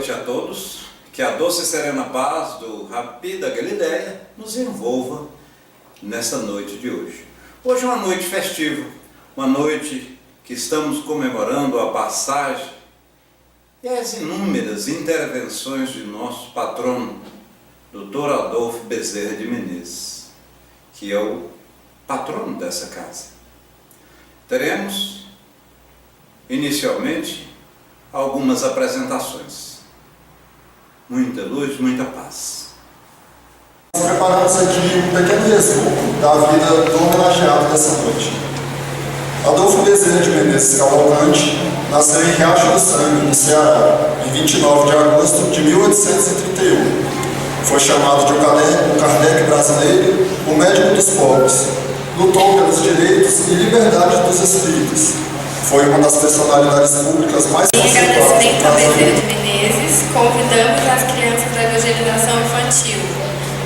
noite a todos, que a doce e serena paz do Rabi da Galileia nos envolva nesta noite de hoje. Hoje é uma noite festiva, uma noite que estamos comemorando a passagem e as inúmeras intervenções de nosso patrono, Dr. Adolfo Bezerra de Menezes, que é o patrono dessa casa. Teremos, inicialmente, algumas apresentações. Muita luz, muita paz. Nós preparamos aqui um pequeno resumo da vida do homenageado dessa noite. Adolfo Bezerra de Menezes Cavalcante nasceu em Riacho do Sangue, no Ceará, em 29 de agosto de 1831. Foi chamado de o Kardec brasileiro, o médico dos pobres. Lutou pelos direitos e liberdade dos espíritos. Foi uma das personalidades públicas mais Em agradecimento ao Bezerra de Menezes, convidamos as crianças da evangelização infantil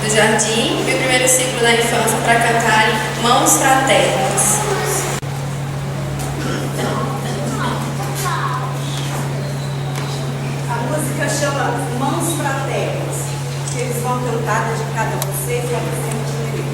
do Jardim e o primeiro ciclo da infância para cantarem Mãos Fraternas. A música chama Mãos Fraternas, que eles vão cantar dedicada a vocês e a Vicente de Deus.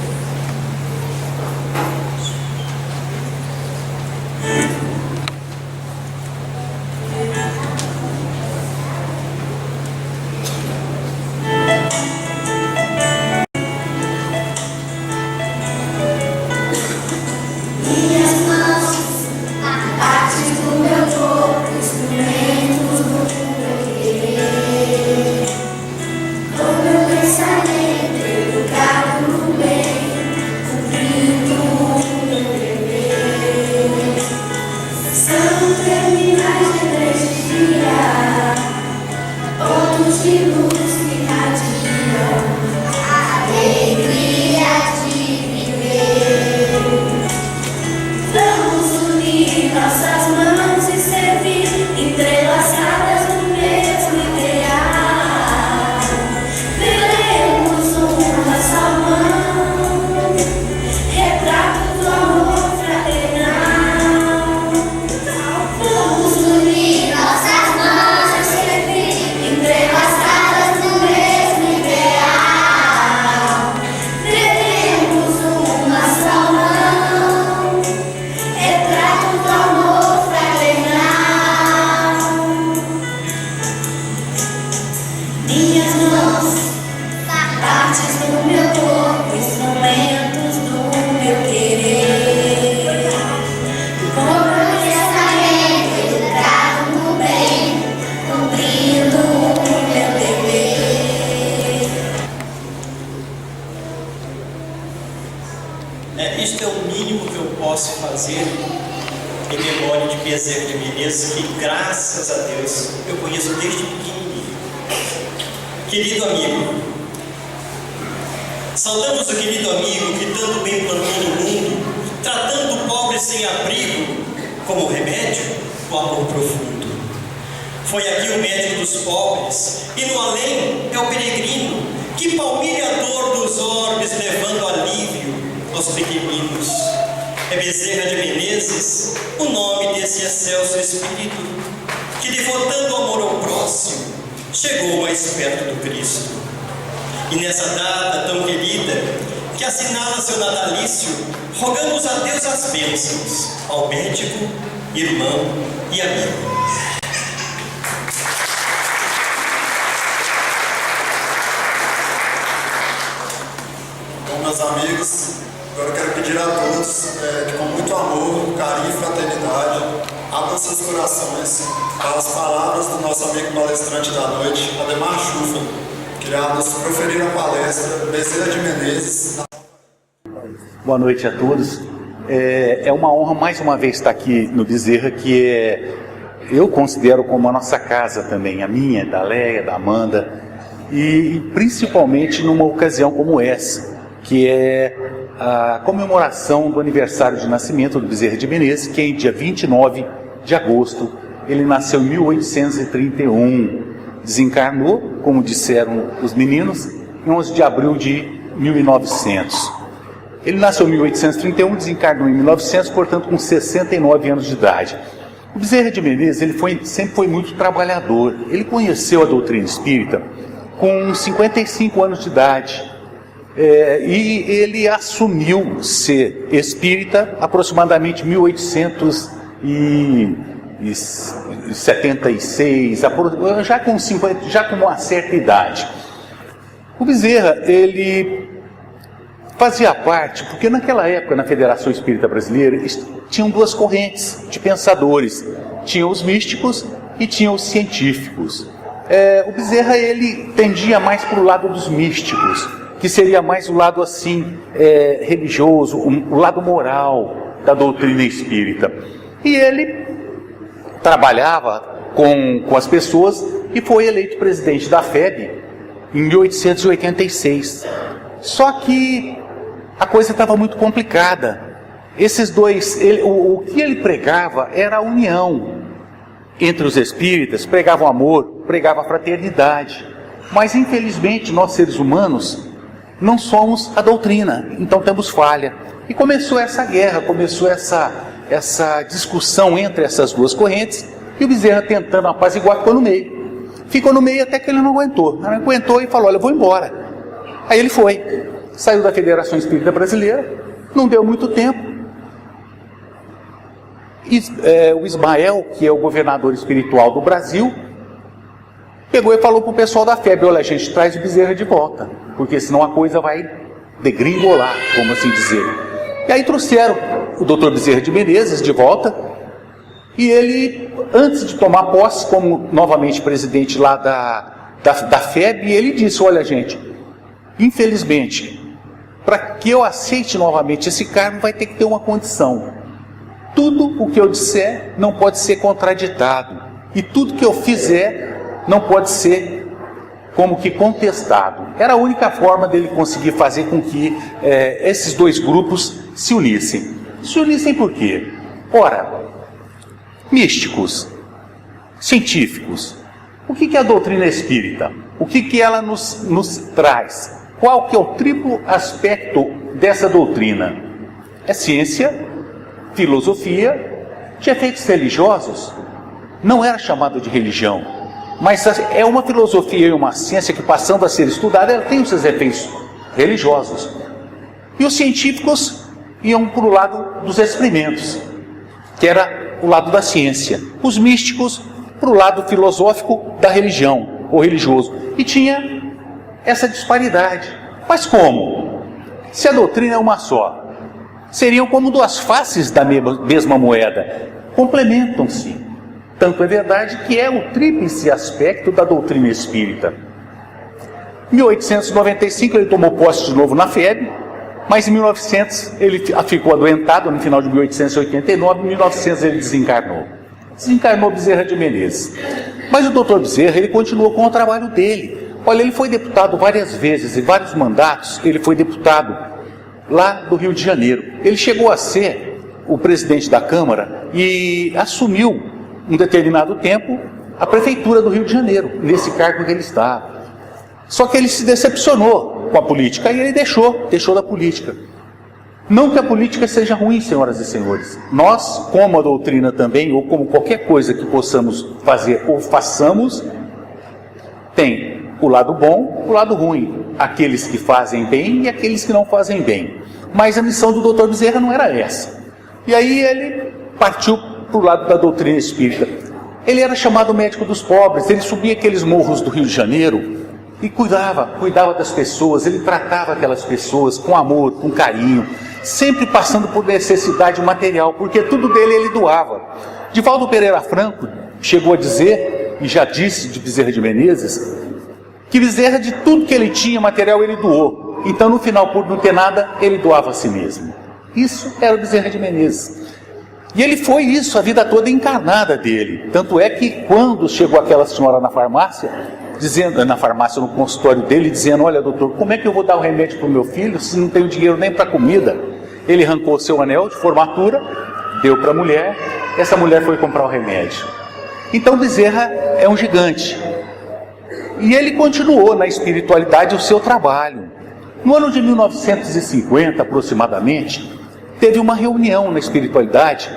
Isto é o mínimo que eu posso fazer em memória de Bezerra de Menezes, que graças a Deus eu conheço desde pequenininho. Querido amigo, saudamos o querido amigo que tanto bem plantou no mundo, tratando o pobre sem abrigo como remédio, o amor profundo. Foi aqui o médico dos pobres, e no além é o peregrino, que palmilha a dor dos orbes, levando alívio aos pequeninos. É Bezerra de Menezes o nome desse excelso espírito, que devotando amor ao próximo, chegou mais perto do Cristo. E nessa data tão querida, que assinala seu natalício, rogamos a Deus as bênçãos ao médico, irmão e amigo. Bom, meus amigos, agora eu quero pedir a todos que com muito amor, carinho e fraternidade abram seus corações para as palavras do nosso amigo palestrante da noite, Ademar Chufa, que irá nos proferir a palestra Bezerra de Menezes. Boa noite a todos. É uma honra mais uma vez estar aqui no Bezerra, que eu considero como a nossa casa também, a minha, da Leia, da Amanda, e principalmente numa ocasião como essa, que é a comemoração do aniversário de nascimento do Bezerra de Menezes, que é em dia 29 de agosto. Ele nasceu em 1831, desencarnou, como disseram os meninos, em 11 de abril de 1900. Ele nasceu em 1831, desencarnou em 1900, portanto com 69 anos de idade. O Bezerra de Menezes sempre foi muito trabalhador. Ele conheceu a doutrina espírita com 55 anos de idade. E ele assumiu ser espírita aproximadamente em 1876, já com uma certa idade. O Bezerra, ele fazia parte, porque naquela época na Federação Espírita Brasileira tinham duas correntes de pensadores, tinham os místicos e tinham os científicos. O Bezerra, ele tendia mais para o lado dos místicos, que seria mais o lado assim religioso, o lado moral da doutrina espírita. E ele trabalhava com as pessoas e foi eleito presidente da FEB em 1886. Só que a coisa estava muito complicada. Esses dois, o que ele pregava era a união entre os espíritas, pregava o amor, pregava a fraternidade. Mas infelizmente nós seres humanos não somos a doutrina, então temos falha. E começou essa guerra, começou essa discussão entre essas duas correntes, e o Bezerra, tentando apaziguar, ficou no meio. Ficou no meio até que ele não aguentou. Não aguentou e falou: olha, eu vou embora. Aí ele foi, saiu da Federação Espírita Brasileira, não deu muito tempo. O Ismael, que é o governador espiritual do Brasil, pegou e falou para o pessoal da FEB: olha, a gente traz o Bezerra de volta, porque senão a coisa vai degringolar, como assim dizer. E aí trouxeram o Dr. Bezerra de Menezes de volta, e ele, antes de tomar posse como novamente presidente lá da FEB, ele disse: olha, gente, infelizmente, para que eu aceite novamente esse cargo, vai ter que ter uma condição. Tudo o que eu disser não pode ser contraditado, e tudo que eu fizer não pode ser como que contestado. Era a única forma dele conseguir fazer com que esses dois grupos se unissem. Se unissem por quê? Ora, místicos, científicos, o que é a doutrina espírita? O que ela nos traz? Qual que é o triplo aspecto dessa doutrina? É ciência, filosofia, de efeitos religiosos. Não era chamado de religião, mas é uma filosofia e uma ciência que, passando a ser estudada, ela tem os seus efeitos religiosos. E os científicos iam para o lado dos experimentos, que era o lado da ciência. Os místicos para o lado filosófico da religião, ou religioso. E tinha essa disparidade. Mas como? Se a doutrina é uma só, seriam como duas faces da mesma moeda. Complementam-se. Tanto é verdade que é o tríplice aspecto da doutrina espírita. Em 1895 ele tomou posse de novo na FEB, mas em 1900 ele ficou adoentado, no final de 1889, em 1900 ele desencarnou. Desencarnou Bezerra de Menezes. Mas o doutor Bezerra, ele continuou com o trabalho dele. Olha, ele foi deputado várias vezes, em vários mandatos, ele foi deputado lá do Rio de Janeiro. Ele chegou a ser o presidente da Câmara e assumiu, um determinado tempo, a prefeitura do Rio de Janeiro, nesse cargo que ele estava. Só que ele se decepcionou com a política e ele deixou da política. Não que a política seja ruim, senhoras e senhores. Nós, como a doutrina também, ou como qualquer coisa que possamos fazer ou façamos, tem o lado bom, o lado ruim. Aqueles que fazem bem e aqueles que não fazem bem. Mas a missão do Dr. Bezerra não era essa. E aí ele partiu para o lado da doutrina espírita. Ele era chamado médico dos pobres, ele subia aqueles morros do Rio de Janeiro e cuidava das pessoas, ele tratava aquelas pessoas com amor, com carinho, sempre passando por necessidade material, porque tudo dele ele doava. Divaldo Pereira Franco chegou a dizer, e já disse de Bezerra de Menezes, que Bezerra, de tudo que ele tinha material, ele doou. Então, no final, por não ter nada, ele doava a si mesmo. Isso era o Bezerra de Menezes. E ele foi isso a vida toda encarnada dele. Tanto é que quando chegou aquela senhora na farmácia, no consultório dele, dizendo: olha, doutor, como é que eu vou dar o remédio para o meu filho se não tenho dinheiro nem para comida? Ele arrancou seu anel de formatura, deu para a mulher, essa mulher foi comprar o remédio. Então Bezerra é um gigante. E ele continuou na espiritualidade o seu trabalho. No ano de 1950, aproximadamente, teve uma reunião na espiritualidade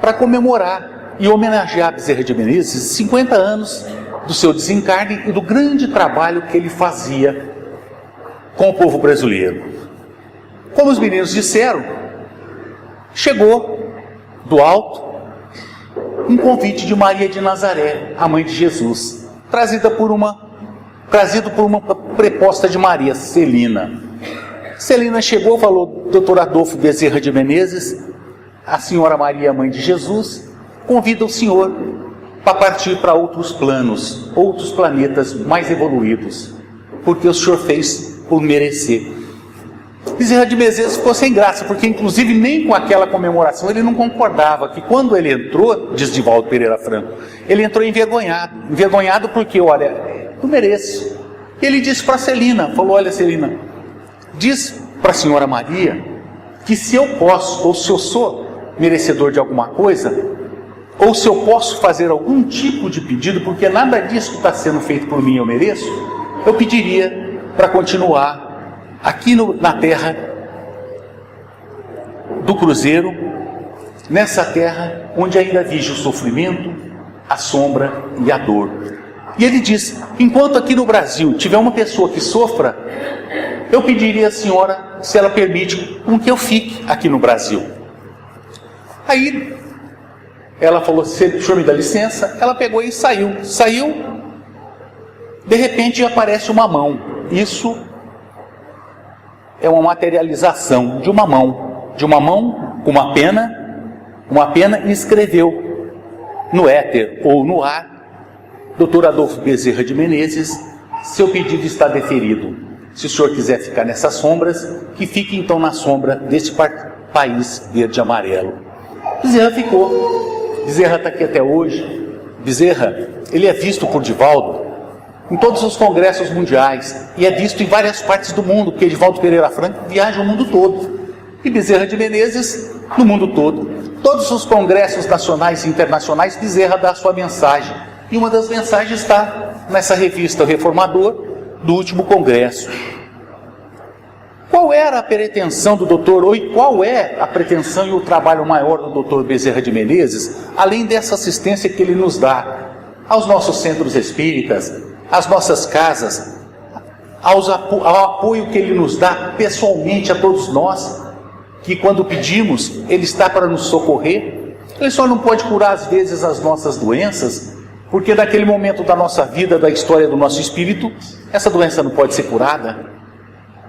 para comemorar e homenagear Bezerra de Menezes 50 anos do seu desencarne e do grande trabalho que ele fazia com o povo brasileiro. Como os meninos disseram, chegou do alto um convite de Maria de Nazaré, a mãe de Jesus, trazido por uma preposta de Maria, Celina. Celina chegou e falou: Dr. Adolfo Bezerra de Menezes, a senhora Maria, mãe de Jesus, convida o senhor para partir para outros planos, outros planetas mais evoluídos, porque o senhor fez por merecer. Bezerra de Menezes ficou sem graça, porque inclusive nem com aquela comemoração ele não concordava, que quando ele entrou, diz Divaldo Pereira Franco, ele entrou envergonhado porque, olha, eu mereço. Ele disse para Celina, falou: olha, Celina, diz para a senhora Maria que se eu posso, ou se eu sou merecedor de alguma coisa, ou se eu posso fazer algum tipo de pedido, porque nada disso que está sendo feito por mim eu mereço, eu pediria para continuar aqui na terra do Cruzeiro, nessa terra onde ainda vige o sofrimento, a sombra e a dor. E ele diz: enquanto aqui no Brasil tiver uma pessoa que sofra, eu pediria à senhora se ela permite com que eu fique aqui no Brasil. Aí ela falou: se o senhor me dá licença. Ela pegou e saiu. De repente aparece uma mão. Isso é uma materialização de uma mão com uma pena, e escreveu no éter ou no ar: Dr. Adolfo Bezerra de Menezes, seu pedido está deferido. Se o senhor quiser ficar nessas sombras, que fique então na sombra deste país verde e amarelo. Bezerra ficou. Bezerra está aqui até hoje. Bezerra, ele é visto por Divaldo em todos os congressos mundiais e é visto em várias partes do mundo, porque Divaldo Pereira Franco viaja o mundo todo. E Bezerra de Menezes no mundo todo. Todos os congressos nacionais e internacionais, Bezerra dá a sua mensagem. E uma das mensagens está nessa revista, o Reformador, do último congresso. Qual era a pretensão do doutor, ou qual é a pretensão e o trabalho maior do doutor Bezerra de Menezes, além dessa assistência que ele nos dá aos nossos centros espíritas, às nossas casas, ao apoio que ele nos dá pessoalmente a todos nós, que quando pedimos, ele está para nos socorrer? Ele só não pode curar às vezes as nossas doenças, porque naquele momento da nossa vida, da história do nosso espírito, essa doença não pode ser curada.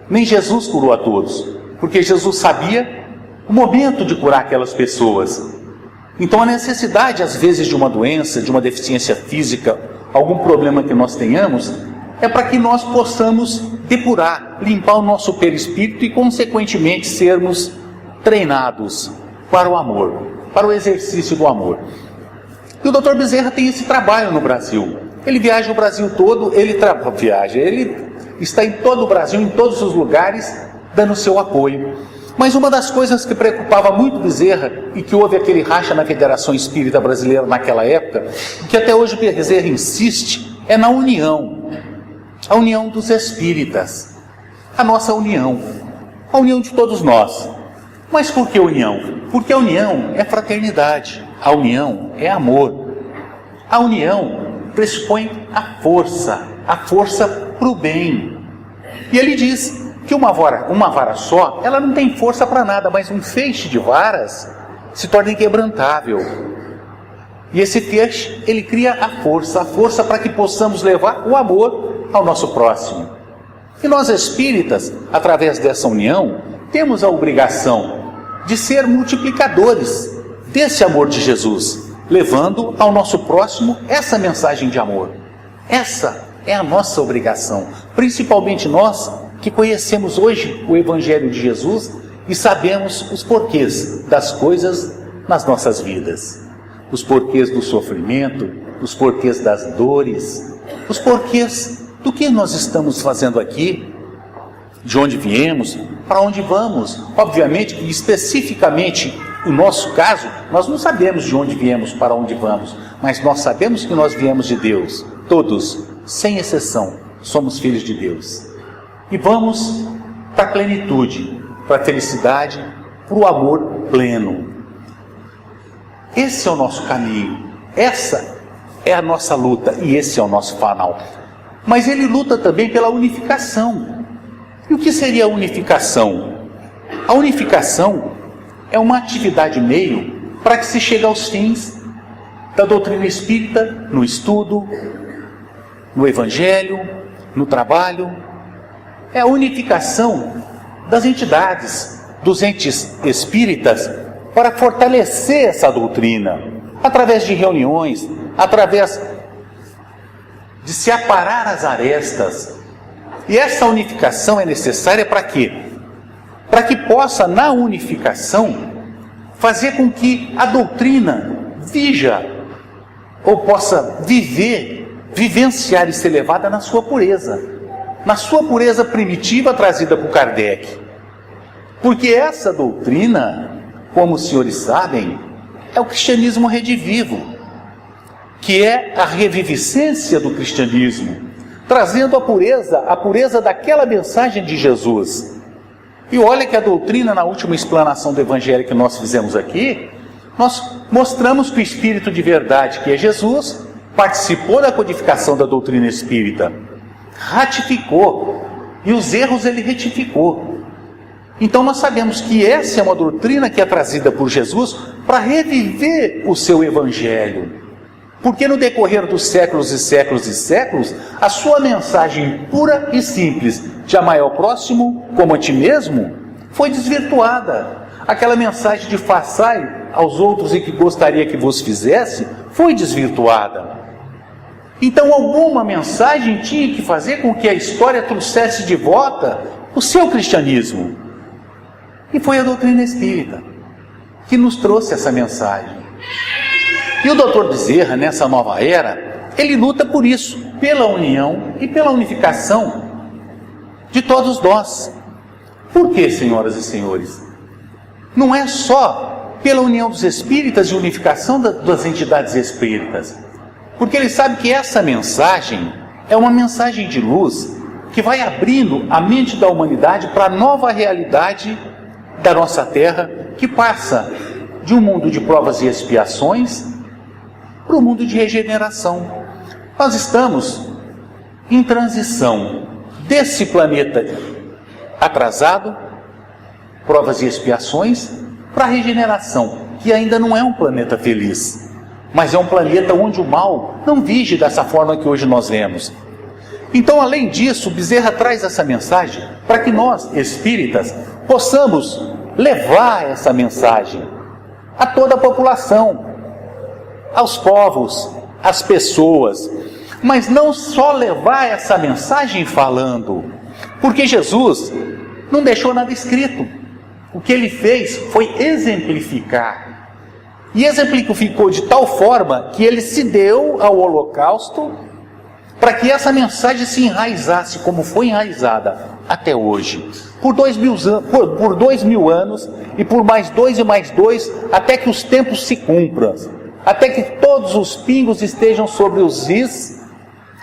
Nem Jesus curou a todos, porque Jesus sabia o momento de curar aquelas pessoas. Então a necessidade às vezes de uma doença, de uma deficiência física, algum problema que nós tenhamos, é para que nós possamos depurar, limpar o nosso perispírito e consequentemente sermos treinados para o amor, para o exercício do amor. E o Dr. Bezerra tem esse trabalho no Brasil. Ele viaja o Brasil todo, ele está em todo o Brasil, em todos os lugares, dando seu apoio. Mas uma das coisas que preocupava muito Bezerra, e que houve aquele racha na Federação Espírita Brasileira naquela época, e que até hoje Bezerra insiste, é na união. A união dos espíritas. A nossa união. A união de todos nós. Mas por que união? Porque a união é fraternidade. A união é amor. A união pressupõe a força para o bem. E ele diz que uma vara só, ela não tem força para nada, mas um feixe de varas se torna inquebrantável. E esse feixe, ele cria a força para que possamos levar o amor ao nosso próximo. E nós espíritas, através dessa união, temos a obrigação de ser multiplicadores desse amor de Jesus, levando ao nosso próximo essa mensagem de amor. Essa é a nossa obrigação, principalmente nós que conhecemos hoje o Evangelho de Jesus e sabemos os porquês das coisas nas nossas vidas. Os porquês do sofrimento, os porquês das dores, os porquês do que nós estamos fazendo aqui, de onde viemos, para onde vamos. Obviamente que especificamente no nosso caso, nós não sabemos de onde viemos, para onde vamos, mas nós sabemos que nós viemos de Deus. Todos, sem exceção, somos filhos de Deus. E vamos para a plenitude, para a felicidade, para o amor pleno. Esse é o nosso caminho, essa é a nossa luta e esse é o nosso final. Mas ele luta também pela unificação. E o que seria a unificação? A unificação é uma atividade meio para que se chegue aos fins da doutrina espírita, no estudo, no evangelho, no trabalho. É a unificação das entidades, dos entes espíritas, para fortalecer essa doutrina, através de reuniões, através de se aparar as arestas. E essa unificação é necessária para quê? Para que possa, na unificação, fazer com que a doutrina vija, ou possa vivenciar e ser levada na sua pureza primitiva trazida por Kardec. Porque essa doutrina, como os senhores sabem, é o cristianismo redivivo, que é a reviviscência do cristianismo, trazendo a pureza daquela mensagem de Jesus. E olha que a doutrina, na última explanação do evangelho que nós fizemos aqui, nós mostramos que o Espírito de verdade, que é Jesus, participou da codificação da doutrina espírita, ratificou, e os erros ele retificou. Então nós sabemos que essa é uma doutrina que é trazida por Jesus para reviver o seu evangelho. Porque no decorrer dos séculos e séculos e séculos, a sua mensagem pura e simples, de amar ao próximo como a ti mesmo, foi desvirtuada. Aquela mensagem de façai aos outros e que gostaria que vos fizesse, foi desvirtuada. Então alguma mensagem tinha que fazer com que a história trouxesse de volta o seu cristianismo. E foi a doutrina espírita que nos trouxe essa mensagem. E o Dr. Bezerra, nessa nova era, ele luta por isso, pela união e pela unificação de todos nós. Por quê, senhoras e senhores? Não é só pela união dos espíritas e unificação das entidades espíritas, porque ele sabe que essa mensagem é uma mensagem de luz que vai abrindo a mente da humanidade para a nova realidade da nossa terra, que passa de um mundo de provas e expiações para o mundo de regeneração. Nós estamos em transição desse planeta atrasado, provas e expiações, para a regeneração, que ainda não é um planeta feliz, mas é um planeta onde o mal não vige dessa forma que hoje nós vemos. Então, além disso, Bezerra traz essa mensagem para que nós, espíritas, possamos levar essa mensagem a toda a população, aos povos, às pessoas, mas não só levar essa mensagem falando, porque Jesus não deixou nada escrito. O que ele fez foi exemplificar, e exemplificou de tal forma que ele se deu ao holocausto para que essa mensagem se enraizasse como foi enraizada até hoje, por 2000 anos e por mais 2 e mais 2, até que os tempos se cumpram, até que todos os pingos estejam sobre os is,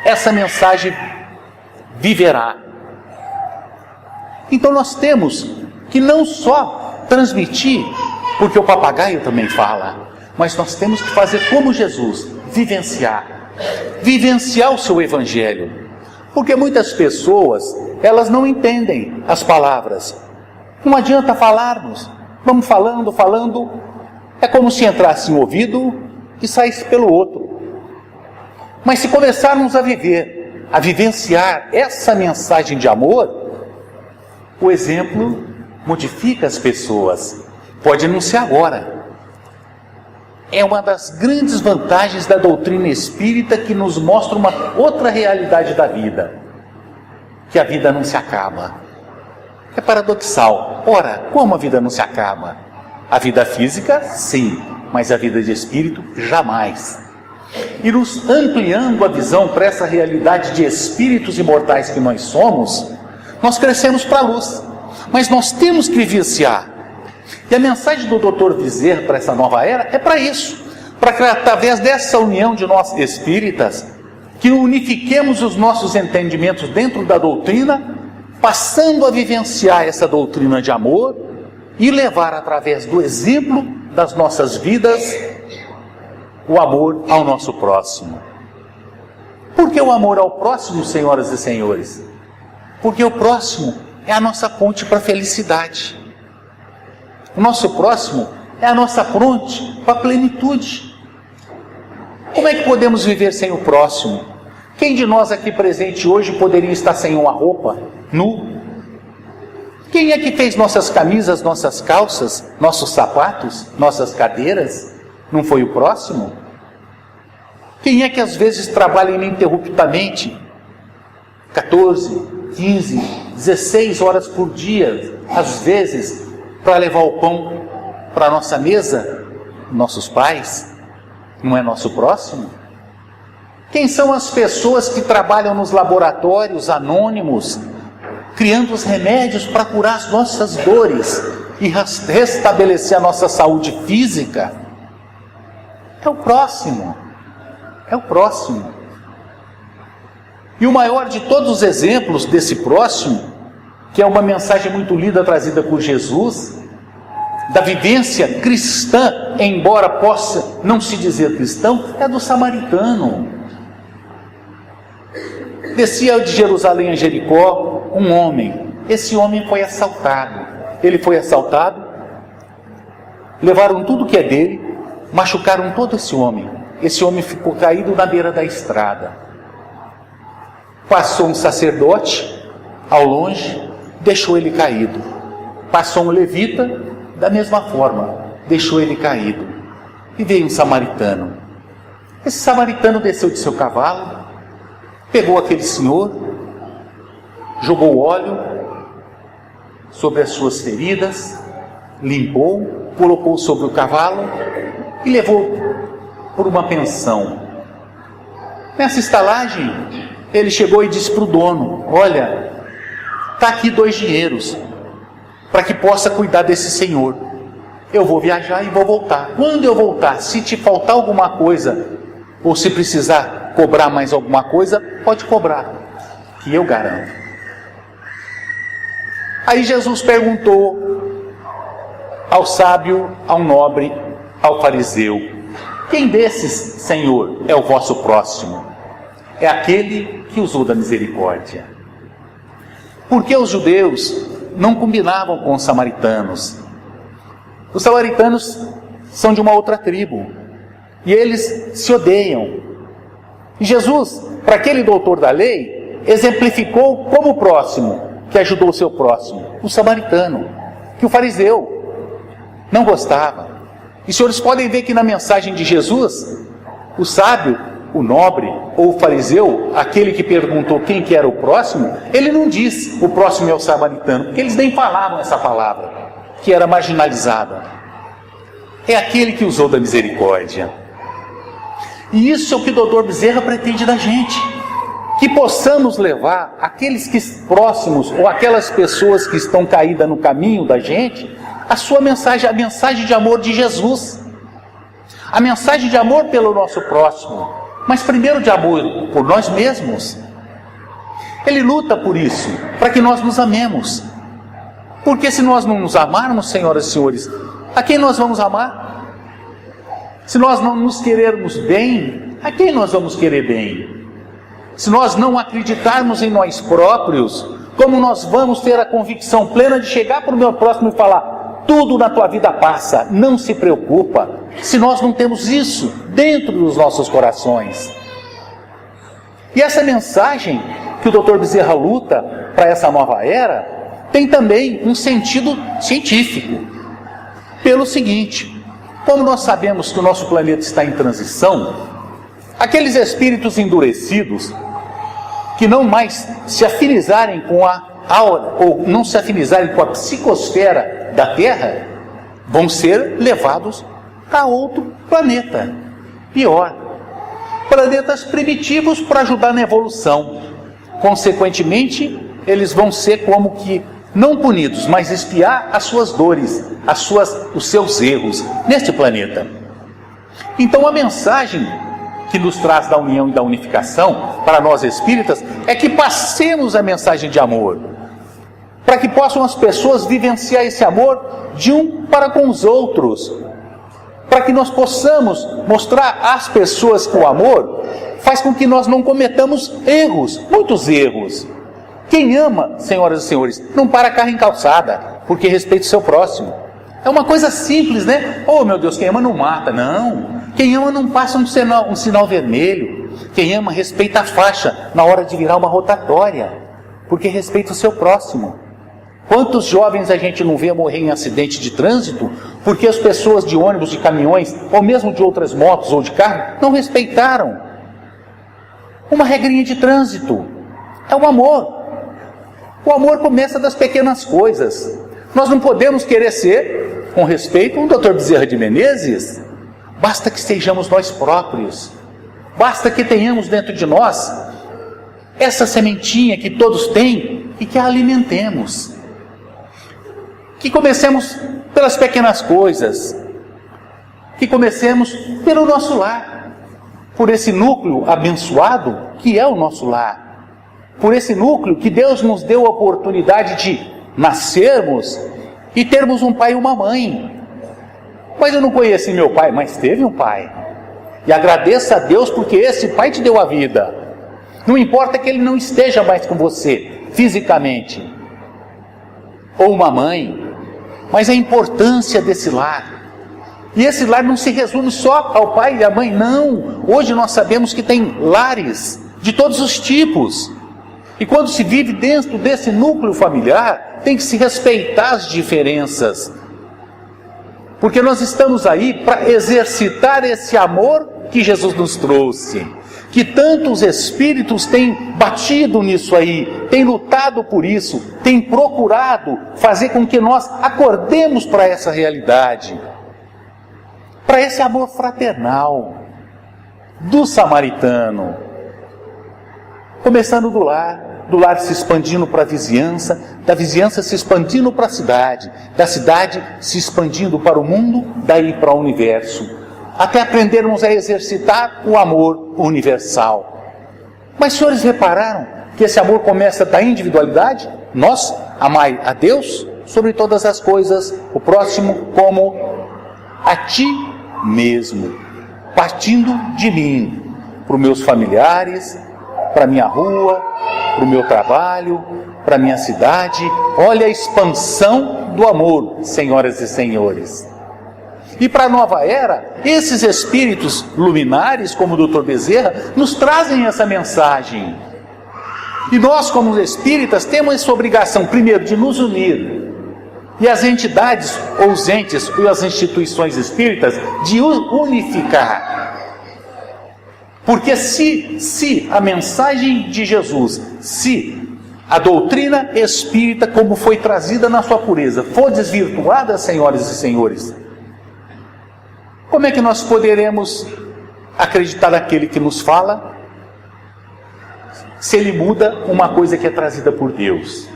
essa mensagem viverá. Então nós temos que não só transmitir, porque o papagaio também fala, mas nós temos que fazer como Jesus, vivenciar o seu evangelho, porque muitas pessoas, elas não entendem as palavras. Não adianta falarmos, vamos falando, é como se entrasse em um ouvido e saísse pelo outro. Mas se começarmos a vivenciar essa mensagem de amor, o exemplo modifica as pessoas. Pode não ser agora. É uma das grandes vantagens da doutrina espírita, que nos mostra uma outra realidade da vida, que a vida não se acaba. É paradoxal. Ora, como a vida não se acaba? A vida física, sim, mas a vida de espírito, jamais. E nos ampliando a visão para essa realidade de espíritos imortais que nós somos, nós crescemos para a luz. Mas nós temos que vivenciar. E a mensagem do Dr. Bezerra para essa nova era é para isso, para que através dessa união de nós espíritas, que unifiquemos os nossos entendimentos dentro da doutrina, passando a vivenciar essa doutrina de amor, e levar através do exemplo das nossas vidas o amor ao nosso próximo. Por que o amor ao próximo, senhoras e senhores? Porque o próximo é a nossa ponte para a felicidade. O nosso próximo é a nossa ponte para a plenitude. Como é que podemos viver sem o próximo? Quem de nós aqui presente hoje poderia estar sem uma roupa, nu? Quem é que fez nossas camisas, nossas calças, nossos sapatos, nossas cadeiras? Não foi o próximo? Quem é que às vezes trabalha ininterruptamente 14, 15, 16 horas por dia, às vezes, para levar o pão para a nossa mesa? Nossos pais? Não é nosso próximo? Quem são as pessoas que trabalham nos laboratórios anônimos, criando os remédios para curar as nossas dores e restabelecer a nossa saúde física? É o próximo. É o próximo. E o maior de todos os exemplos desse próximo, que é uma mensagem muito linda trazida por Jesus, da vivência cristã, embora possa não se dizer cristão, é do samaritano. Descia de Jerusalém a Jericó um homem. Esse homem foi assaltado. Ele foi assaltado, levaram tudo que é dele, machucaram todo esse homem. Esse homem ficou caído na beira da estrada. Passou um sacerdote ao longe, deixou ele caído. Passou um levita, da mesma forma, deixou ele caído. E veio um samaritano. Esse samaritano desceu de seu cavalo, pegou aquele senhor, jogou óleo sobre as suas feridas, limpou, colocou sobre o cavalo e levou por uma pensão. Nessa estalagem, ele chegou e disse para o dono: olha, está aqui 2 dinheiros, para que possa cuidar desse senhor. Eu vou viajar e vou voltar. Quando eu voltar, se te faltar alguma coisa, ou se precisar cobrar mais alguma coisa, pode cobrar, que eu garanto. Aí Jesus perguntou ao sábio, ao nobre, ao fariseu: quem desses, Senhor, é o vosso próximo? É aquele que usou da misericórdia. Porque os judeus não combinavam com os samaritanos. Os samaritanos são de uma outra tribo e eles se odeiam. E Jesus, para aquele doutor da lei, exemplificou como o próximo que ajudou o seu próximo, o samaritano, que o fariseu não gostava. E senhores podem ver que na mensagem de Jesus, o sábio, o nobre ou o fariseu, aquele que perguntou quem que era o próximo, ele não diz o próximo é o samaritano, porque eles nem falavam essa palavra, que era marginalizada. É aquele que usou da misericórdia. E isso é o que o doutor Bezerra pretende da gente, que possamos levar aqueles que próximos ou aquelas pessoas que estão caídas no caminho da gente, a sua mensagem, a mensagem de amor de Jesus, a mensagem de amor pelo nosso próximo, mas primeiro de amor por nós mesmos. Ele luta por isso, para que nós nos amemos, porque se nós não nos amarmos, senhoras e senhores, a quem nós vamos amar? Se nós não nos querermos bem, a quem nós vamos querer bem? Se nós não acreditarmos em nós próprios, como nós vamos ter a convicção plena de chegar para o meu próximo e falar: tudo na tua vida passa, não se preocupa, se nós não temos isso dentro dos nossos corações? E essa mensagem que o Dr. Bezerra luta para essa nova era tem também um sentido científico. Pelo seguinte: como nós sabemos que o nosso planeta está em transição, aqueles espíritos endurecidos que não mais se afinizarem com a aura, ou não se afinizarem com a psicosfera da Terra, vão ser levados para outro planeta, pior, planetas primitivos para ajudar na evolução. Consequentemente, eles vão ser como que não punidos, mas expiar as suas dores, os seus erros neste planeta. Então a mensagem que nos traz da união e da unificação para nós espíritas é que passemos a mensagem de amor. para que possam as pessoas vivenciar esse amor de um para com os outros, para que nós possamos mostrar às pessoas que o amor faz com que nós não cometamos erros, muitos erros. Quem ama, senhoras e senhores, não para carro em calçada, porque respeita o seu próximo. É uma coisa simples, né? Oh, meu Deus, quem ama não mata. Não. Quem ama não passa um sinal vermelho. Quem ama respeita a faixa na hora de virar uma rotatória, porque respeita o seu próximo. Quantos jovens a gente não vê morrer em acidente de trânsito porque as pessoas de ônibus, de caminhões, ou mesmo de outras motos ou de carro, não respeitaram uma regrinha de trânsito? É o amor. O amor começa das pequenas coisas. Nós não podemos querer ser, com respeito, um Dr. Bezerra de Menezes. Basta que sejamos nós próprios. Basta que tenhamos dentro de nós essa sementinha que todos têm e que a alimentemos. Que comecemos pelas pequenas coisas. Que comecemos pelo nosso lar. Por esse núcleo abençoado que é o nosso lar. Por esse núcleo que Deus nos deu a oportunidade de nascermos e termos um pai e uma mãe. Mas eu não conheci meu pai, mas teve um pai. E agradeça a Deus porque esse pai te deu a vida. Não importa que ele não esteja mais com você, fisicamente. Ou uma mãe. Mas a importância desse lar. E esse lar não se resume só ao pai e à mãe, não. Hoje nós sabemos que tem lares de todos os tipos. E quando se vive dentro desse núcleo familiar, tem que se respeitar as diferenças. Porque nós estamos aí para exercitar esse amor que Jesus nos trouxe. Que tantos espíritos têm batido nisso aí, têm lutado por isso, têm procurado fazer com que nós acordemos para essa realidade. Para esse amor fraternal, do samaritano. Começando do lar se expandindo para a vizinhança, da vizinhança se expandindo para a cidade, da cidade se expandindo para o mundo, daí para o universo, até aprendermos a exercitar o amor universal. Mas senhores repararam que esse amor começa da individualidade? Nós, amai a Deus sobre todas as coisas, o próximo como a ti mesmo, partindo de mim, para os meus familiares, para a minha rua, para o meu trabalho, para a minha cidade. Olha a expansão do amor, senhoras e senhores. E para a nova era, esses espíritos luminares, como o Dr. Bezerra, nos trazem essa mensagem. E nós, como espíritas, temos essa obrigação, primeiro, de nos unir. E as entidades, ou os entes, ou as instituições espíritas, de unificar. Porque se a mensagem de Jesus, se a doutrina espírita, como foi trazida na sua pureza, for desvirtuada, senhoras e senhores, como é que nós poderemos acreditar naquele que nos fala, se ele muda uma coisa que é trazida por Deus?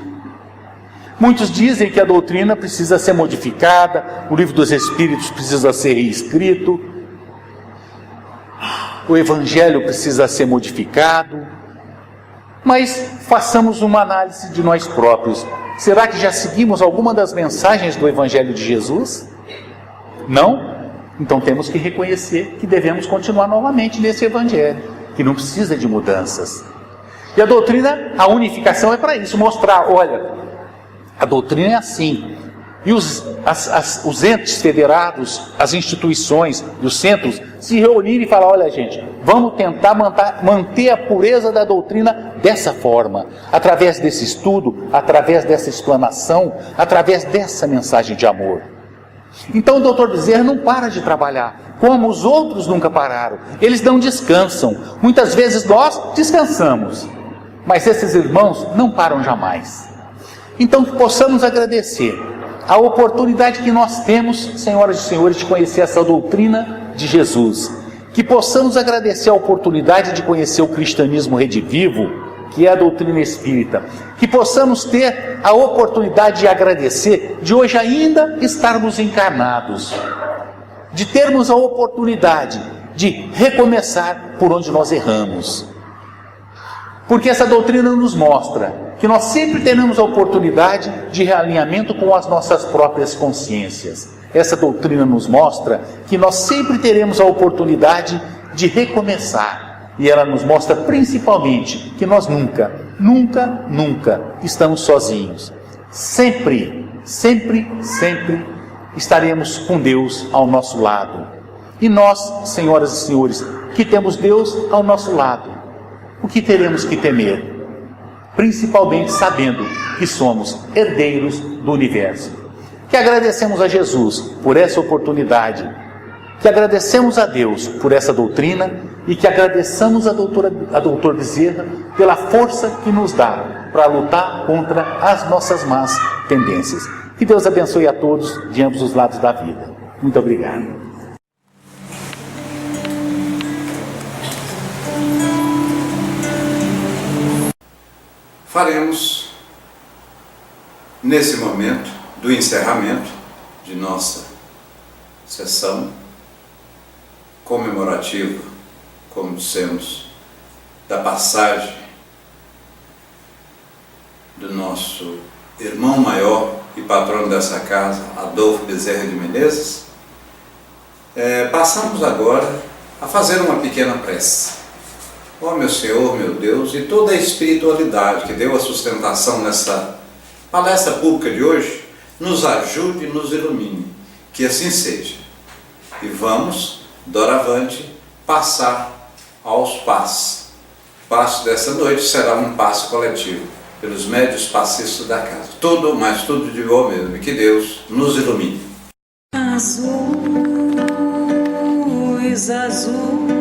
Muitos dizem que a doutrina precisa ser modificada, o livro dos Espíritos precisa ser reescrito, o Evangelho precisa ser modificado. Mas façamos uma análise de nós próprios. Será que já seguimos alguma das mensagens do Evangelho de Jesus? Não? Então temos que reconhecer que devemos continuar novamente nesse Evangelho, que não precisa de mudanças. E a doutrina, a unificação é para isso, mostrar, olha, a doutrina é assim. E os entes federados, as instituições e os centros se reunirem e falar, olha gente, vamos tentar manter a pureza da doutrina dessa forma, através desse estudo, através dessa explanação, através dessa mensagem de amor. Então o Dr. Bezerra não para de trabalhar, como os outros nunca pararam. Eles não descansam. Muitas vezes nós descansamos, mas esses irmãos não param jamais. Então que possamos agradecer a oportunidade que nós temos, senhoras e senhores, de conhecer essa doutrina de Jesus. Que possamos agradecer a oportunidade de conhecer o cristianismo redivivo, que é a doutrina espírita. Que possamos ter a oportunidade de agradecer de hoje ainda estarmos encarnados. De termos a oportunidade de recomeçar por onde nós erramos. porque essa doutrina nos mostra que nós sempre teremos a oportunidade de realinhamento com as nossas próprias consciências. Essa doutrina nos mostra que nós sempre teremos a oportunidade de recomeçar. E ela nos mostra principalmente que nós nunca estamos sozinhos. Sempre estaremos com Deus ao nosso lado. E nós, senhoras e senhores, que temos Deus ao nosso lado, o que teremos que temer? Principalmente sabendo que somos herdeiros do universo. Que agradecemos a Jesus por essa oportunidade, que agradecemos a Deus por essa doutrina e que agradeçamos a doutor Bezerra pela força que nos dá para lutar contra as nossas más tendências. Que Deus abençoe a todos de ambos os lados da vida. Muito obrigado. Faremos, nesse momento do encerramento de nossa sessão comemorativa, como dissemos, da passagem do nosso irmão maior e patrono dessa casa, Adolfo Bezerra de Menezes, passamos agora a fazer uma pequena prece. Ó meu Senhor, meu Deus, e toda a espiritualidade que deu a sustentação nessa palestra pública de hoje, nos ajude e nos ilumine, que assim seja. E vamos, doravante, passar aos passos. O passo dessa noite será um passo coletivo, pelos médios passistas da casa. Tudo, mas tudo de bom mesmo, e que Deus nos ilumine. Azuis, azul.